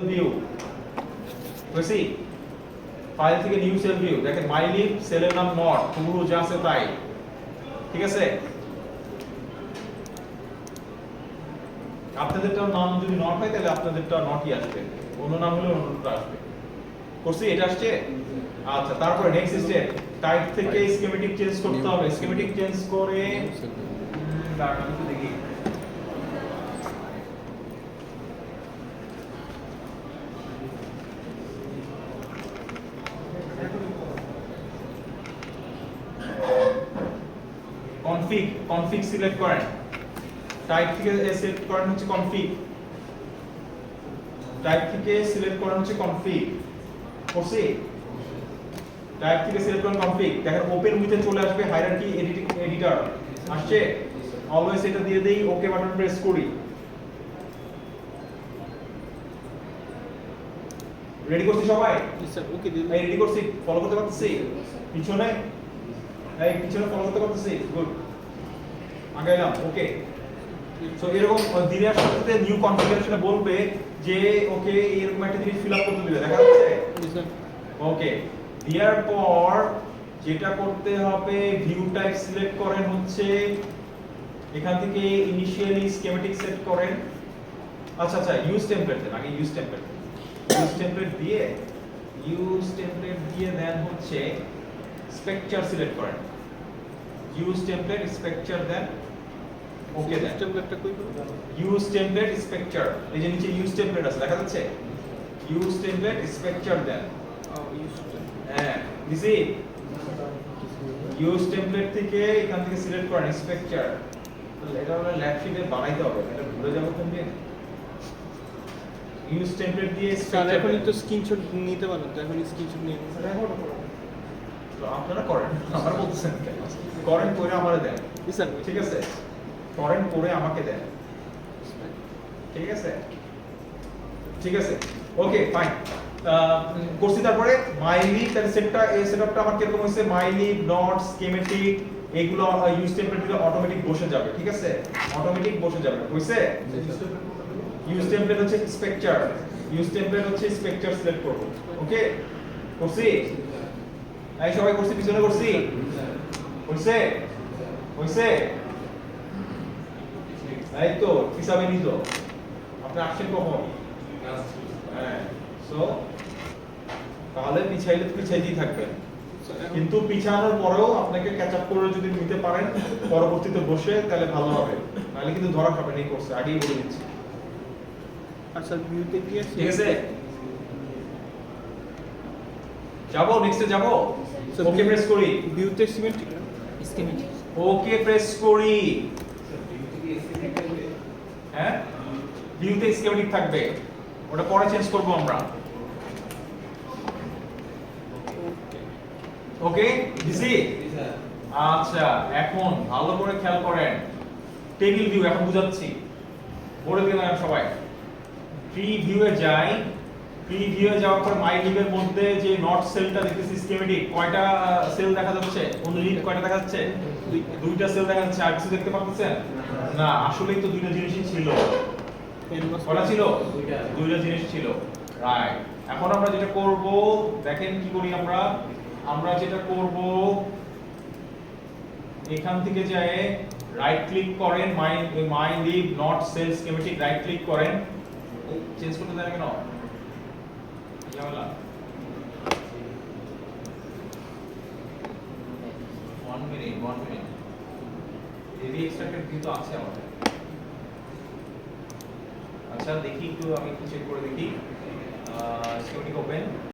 view বুঝছি file থেকে new sell view দেখেন মাইলিব সেলের নাম নট পুরো যা আছে তাই ঠিক আছে আপনাদেরটার নাম যদি নট হয় তাহলে আপনাদেরটা নটই আসবে অন্য নাম হলে অন্যটা আসবে করছি এটা আসছে আচ্ছা তারপরে নেক্সট স্টেপ টাইপ থেকে স্কিমেটিক চেঞ্জ করতে হবে স্কিমেটিক চেঞ্জ করে দাঁড়ান আমি একটু দেখি কনফিগ সিলেক্ট করেন টাইপ থেকে সিলেক্ট করেন হচ্ছে কনফিগ টাইপ থেকে সিলেক্ট করেন হচ্ছে কনফিগ করছি টাইপ থেকে সিলেক্ট করেন কনফিগ দেখেন ওপেন উইথে চলে আসবে হায়ারার্কি এডিটর আসছে অলওয়েজ এটা দিয়ে দেই ওকে বাটন প্রেস করি রেডি করছি সবাই স্যার ওকে দিন এই রেডি করছি ফলো করতে পারতেছি পিছনে পিছনে ফলো করতে পারতেছি গুড আগে এলাম ওকে সো এরকম দিনের সাথে নিউ কনফিগারেশনে বলবে যে ওকে এরকম একটা জিনিস ফিল আপ করতে দিবে দেখা যাচ্ছে স্যার ওকে দেওয়ার পর যেটা করতে হবে ভিউ টাইপ সিলেক্ট করেন হচ্ছে এখান থেকে ইনিশিয়ালি স্কিমেটিক সেট করেন আচ্ছা আচ্ছা ইউজ টেমপ্লেট দেন আগে ইউজ টেমপ্লেট দিয়ে দেন হচ্ছে স্ট্রাকচার সিলেক্ট করেন ইউজ টেমপ্লেট স্ট্রাকচার দেন ওকে দেন টেমপ্লেটটা কই পাবো ইউজ টেমপ্লেট স্ট্রাকচার এই যে নিচে ইউজ টেমপ্লেট আছে দেখা যাচ্ছে ইউজ টেমপ্লেট স্ট্রাকচার দেন হ্যাঁ দিছি ইউজ টেমপ্লেট থেকে এখান থেকে সিলেক্ট করেন স্ট্রাকচার এটা হলো ল্যাব শিটে বানাইতে হবে এটা ভুলে যাব কোন দিন ইউজ টেমপ্লেট দিয়ে স্যার এখন তো স্ক্রিনশট নিতে পারেন তো এখন স্ক্রিনশট নিয়ে তো আপনারা করেন আমার বলতেছেন করেন করে আমারে দেন স্যার ঠিক আছে করেন করে আমাকে দেন ঠিক আছে ঠিক আছে ওকে ফাইন করছি তারপরে মাইলিব তার সেটআপটা আমার কিরকম হইছে মাইলিব নট স্কিমেটিক এগুলো ইউজ টেমপ্লেট দিলে অটোমেটিক বসে যাবে ঠিক আছে অটোমেটিক বসে যাবে হইছে ইউজ টেমপ্লেট হচ্ছে স্ট্রাকচার সিলেক্ট করব ওকে করছি এই সবাই করছি পিছনে করছি হইছে হইছে এই তো হিসাবে নিত আপনি আসছেন কখন হ্যাঁ সো তাহলে পিছাইতেই থাকবেন কিন্তু পিছানোর পরেও আপনাকে ক্যাচ আপ করে যদি নিতে পারেন পরবর্তীতে বসে তাহলে ভালো হবে নাহলে কিন্তু ধরা খাবেন এই কোর্সে আগেই বলে দিচ্ছি আচ্ছা ভিউতে গিয়ে ঠিক আছে যাবো নেক্সটে যাবো ওকে প্রেস করি ভিউতে সিমেট্রিক স্কিমেটিক ওকে প্রেস করি হ্যাঁ ভিউতে স্কিমেটিক থাকবে ওটা পরে চেঞ্জ করব আমরা ওকে দিছি আচ্ছা এখন ভালো করে খেয়াল করেন টেবিল ভিউ এখন বুঝাচ্ছি বলে দিলাম সবাই প্রিভিউয়ে যাই প্রিভিউয়ে যাওয়ার পর মাইলিবের মধ্যে যে নট সেলটা দেখতেছি স্কিমেটিক কয়টা সেল দেখা যাচ্ছে অনলি কয়টা দেখা যাচ্ছে দুইটা সেল দেখা যাচ্ছে আর কিছু দেখতে পাচ্ছেন না আসলেই তো দুইটা জিনিসই ছিল কয়টা ছিল দুইটা জিনিস ছিল রাইট এখন আমরা যেটা করব দেখেন কি করি আমরা যেটা করব এখান থেকে যায় রাইট ক্লিক করেন my lib not cell schematic right click করেন চেঞ্জ করতে দেন কেন ঝামেলা 1 মিনিট এভি এক্সট্রাক্টেড ভিউ তো আছে আমাদের আচ্ছা দেখি একটু আমি একটু চেক করে দেখি স্কিমেটিক ওপেন